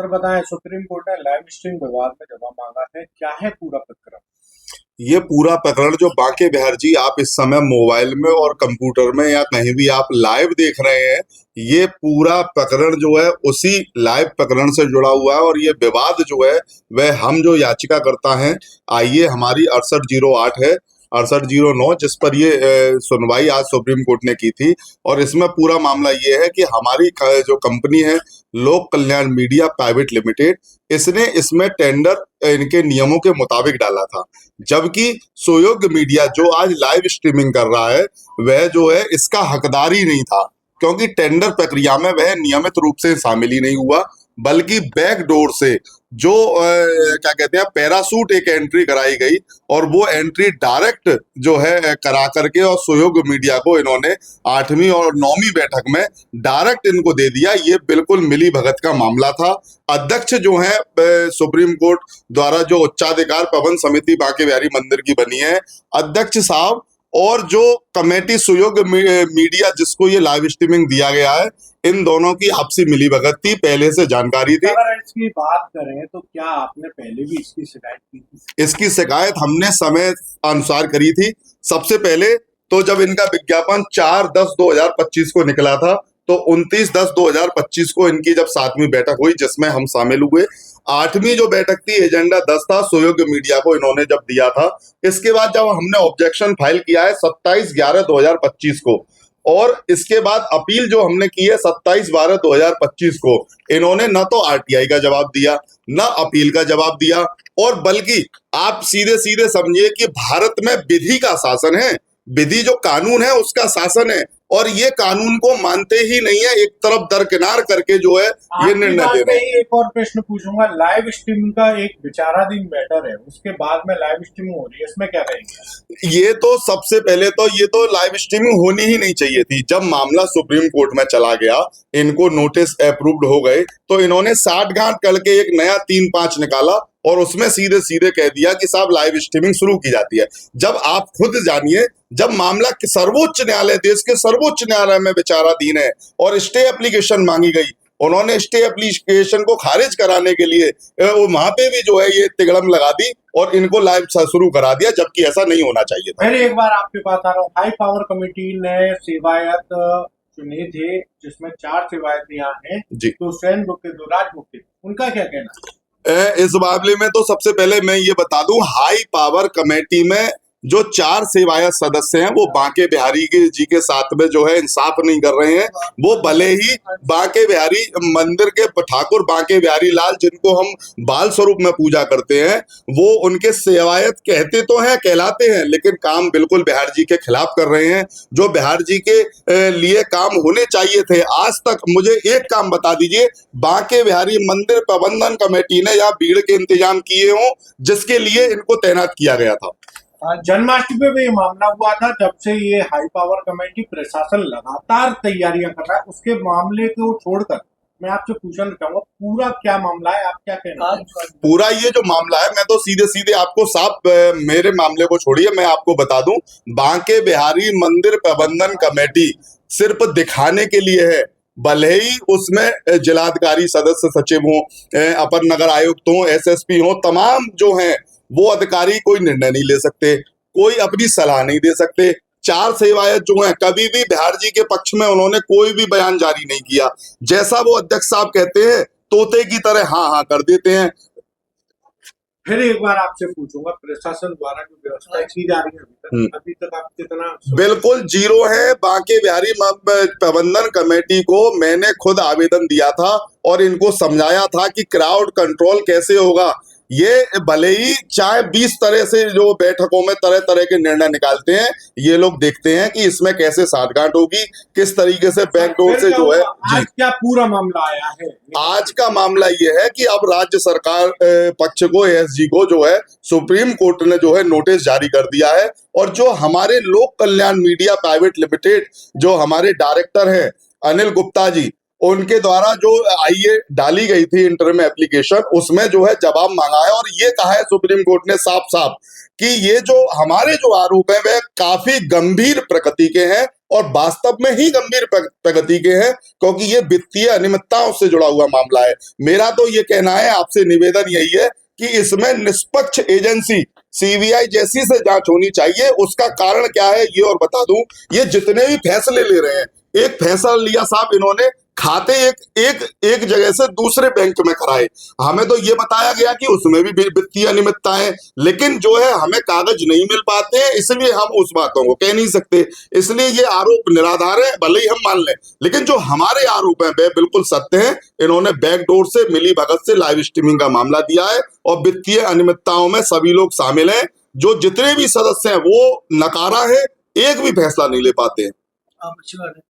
Sir बताएं, supreme court ने live stream विवाद में जवाब मांगा है, क्या है पूरा प्रकरण? ये पूरा प्रकरण जो बांके बिहार जी आप इस समय मोबाइल में और कंप्यूटर में या कहीं भी आप लाइव देख रहे हैं, ये पूरा प्रकरण जो है उसी लाइव प्रकरण से जुड़ा हुआ है। और ये विवाद जो है वह हम जो याचिका करता है, आइए हमारी 6808 है, 6809, जिस पर ये सुनवाई आज सुप्रीम कोर्ट ने की थी। और इसमें पूरा मामला ये है कि हमारी जो कंपनी है लोक कल्याण मीडिया प्राइवेट लिमिटेड, इसने इसमें टेंडर इनके नियमों के मुताबिक डाला था, जबकि सुयोग मीडिया जो आज लाइव स्ट्रीमिंग कर रहा है वह जो है इसका हकदार ही नहीं था, क्योंकि टेंडर प्रक्रिया में वह नियमित रूप से शामिल ही नहीं हुआ, बल्कि बैकडोर से जो क्या कहते हैं पैरासूट एक एंट्री कराई गई, और वो एंट्री डायरेक्ट जो है करा करके और सुयोग मीडिया को इन्होंने 8वीं और 9वीं बैठक में डायरेक्ट इनको दे दिया। ये बिल्कुल मिली भगत का मामला था। अध्यक्ष जो है सुप्रीम कोर्ट द्वारा जो उच्चाधिकार प्रबंध समिति बांके बिहारी मंदिर की बनी है, अध्यक्ष साहब और जो कमेटी सुयोग मीडिया जिसको ये लाइव स्ट्रीमिंग दिया गया है, इन दोनों की आपसी मिलीभगत थी, पहले से जानकारी थी। अगर इसकी बात करें तो क्या आपने पहले भी इसकी शिकायत की थी? इसकी शिकायत हमने समय अनुसार करी थी। सबसे पहले तो जब इनका विज्ञापन 4/10/2025 को निकला था, तो 29/10/2025 को इनकी जब 7वीं बैठक हुई जिसमें हम शामिल हुए। 8वीं जो बैठक थी, एजेंडा 10 था, सुयोग मीडिया को इन्होंने जब दिया था। इसके बाद जब हमने ऑब्जेक्शन फाइल किया है 27/11/2025 को, और इसके बाद अपील जो हमने की है 27/12/2025 को, इन्होंने न तो आरटीआई का जवाब दिया, न अपील का जवाब दिया, और बल्कि आप सीधे सीधे समझिए कि भारत में विधि का शासन है, विधि जो कानून है उसका शासन है, और ये कानून को मानते ही नहीं है, एक तरफ दरकिनार करके जो है ये निर्णय दे रहे हैं। एक और प्रश्न पूछूंगा, लाइव स्ट्रीमिंग का एक विचाराधीन मैटर है, उसके बाद में लाइव स्ट्रीमिंग हो रही है, इसमें क्या कहेंगे? ये तो सबसे पहले तो ये तो लाइव स्ट्रीमिंग होनी ही नहीं चाहिए थी। जब मामला सुप्रीम कोर्ट में चला गया, इनको नोटिस अप्रूव्ड हो गए, तो इन्होंने साठ गांठ करके एक नया 3-5 निकाला और उसमें सीधे सीधे कह दिया कि साहब लाइव स्ट्रीमिंग शुरू की जाती है। जब आप खुद जानिए, जब मामला सर्वोच्च न्यायालय, देश के सर्वोच्च न्यायालय में विचाराधीन है और स्टे एप्लीकेशन मांगी गई, उन्होंने स्टे एप्लीकेशन को खारिज कराने के लिए वहां पे भी जो है ये तिगड़म लगा दी और इनको लाइव शुरू करा दिया, जबकि ऐसा नहीं होना चाहिए था। फिर एक बार आपके पास आ रहा हूँ, हाई पावर कमेटी ने सेवायत चुने थे, जिसमें 4 सेवायत यहाँ हैं जी, तो सैन गुप्ते, दुराज गुप्ते, उनका क्या कहना है? इस मामले में तो सबसे पहले मैं ये बता दूं, हाई पावर कमेटी में जो 4 सेवायत सदस्य हैं वो बांके बिहारी जी के साथ में जो है इंसाफ नहीं कर रहे हैं। वो भले ही बांके बिहारी मंदिर के ठाकुर बांके बिहारी लाल, जिनको हम बाल स्वरूप में पूजा करते हैं, वो उनके सेवायत कहते तो हैं, कहलाते हैं, लेकिन काम बिल्कुल बिहार जी के खिलाफ कर रहे हैं, जो बिहार जी के लिए काम होने चाहिए थे। आज तक मुझे एक काम बता दीजिए, बांके बिहारी मंदिर प्रबंधन कमेटी ने यहाँ भीड़ के इंतजाम किए हों जिसके लिए इनको तैनात किया गया था। जन्माष्टमी में ये मामला हुआ था, जब से ये हाई पावर कमेटी प्रशासन लगातार तैयारियां कर रहा है, उसके मामले को छोड़कर मैं आपसे पूछना चाहूंगा पूरा क्या मामला है, आप क्या कहना है? पूरा ये जो मामला है, मैं तो सीधे सीधे आपको साफ, मेरे मामले को छोड़िए, मैं आपको बता दूं, बांके बिहारी मंदिर प्रबंधन कमेटी सिर्फ दिखाने के लिए है। भले ही उसमें जिलाधिकारी सदस्य सचिव हो, अपर नगर आयुक्त हो, एसएसपी हो, तमाम जो हैं वो अधिकारी कोई निर्णय नहीं ले सकते, कोई अपनी सलाह नहीं दे सकते। 4 सेवायत जो हैं कभी भी बिहार जी के पक्ष में उन्होंने कोई भी बयान जारी नहीं किया। जैसा वो अध्यक्ष साहब कहते हैं, तोते की तरह हाँ हाँ कर देते हैं। फिर एक बार आपसे पूछूंगा, प्रशासन द्वारा जो व्यवस्था की जा रही है अभी तक आप कितना? बिल्कुल जीरो है। बांके बिहारी प्रबंधन कमेटी को मैंने खुद आवेदन दिया था और इनको समझाया था कि क्राउड कंट्रोल कैसे होगा। ये भले ही चाहे 20 तरह से जो बैठकों में तरह तरह के निर्णय निकालते हैं, ये लोग देखते हैं कि इसमें कैसे साठगांठ होगी, किस तरीके से बैकडोर से जो है। आज क्या पूरा मामला आया है? आज का मामला ये है कि अब राज्य सरकार पक्ष को, एएसजी को जो है सुप्रीम कोर्ट ने जो है नोटिस जारी कर दिया है, और जो हमारे लोक कल्याण मीडिया प्राइवेट लिमिटेड जो हमारे डायरेक्टर हैं अनिल गुप्ता जी, उनके द्वारा जो आईए डाली गई थी इंटरम एप्लीकेशन, उसमें जो है जवाब मांगा है, और ये कहा है सुप्रीम कोर्ट ने साफ साफ कि ये जो हमारे जो आरोप है वह काफी गंभीर प्रकृति के हैं और वास्तव में ही गंभीर प्रगति के हैं, क्योंकि ये वित्तीय अनियमितताओं से जुड़ा हुआ मामला है। मेरा तो ये कहना है, आपसे निवेदन यही है कि इसमें निष्पक्ष एजेंसी सीबीआई जैसी से जांच होनी चाहिए। उसका कारण क्या है ये और बता दूं, ये जितने भी फैसले ले रहे हैं, एक फैसला लिया साहब इन्होंने खाते एक जगह से दूसरे बैंक में कराए, हमें तो ये बताया गया कि उसमें भी वित्तीय अनियमितता है, लेकिन जो है हमें कागज नहीं मिल पाते हैं, इसलिए हम उस बातों को कह नहीं सकते। इसलिए ये आरोप निराधार है, भले ही हम मान लें, लेकिन जो हमारे आरोप हैं वे बिल्कुल सत्य हैं। इन्होंने बैकडोर से मिली भगत से लाइव स्ट्रीमिंग का मामला दिया है और वित्तीय अनियमितताओं में सभी लोग शामिल हैं। जो जितने भी सदस्य हैं वो नकारा है, एक भी फैसला नहीं ले पाते हैं।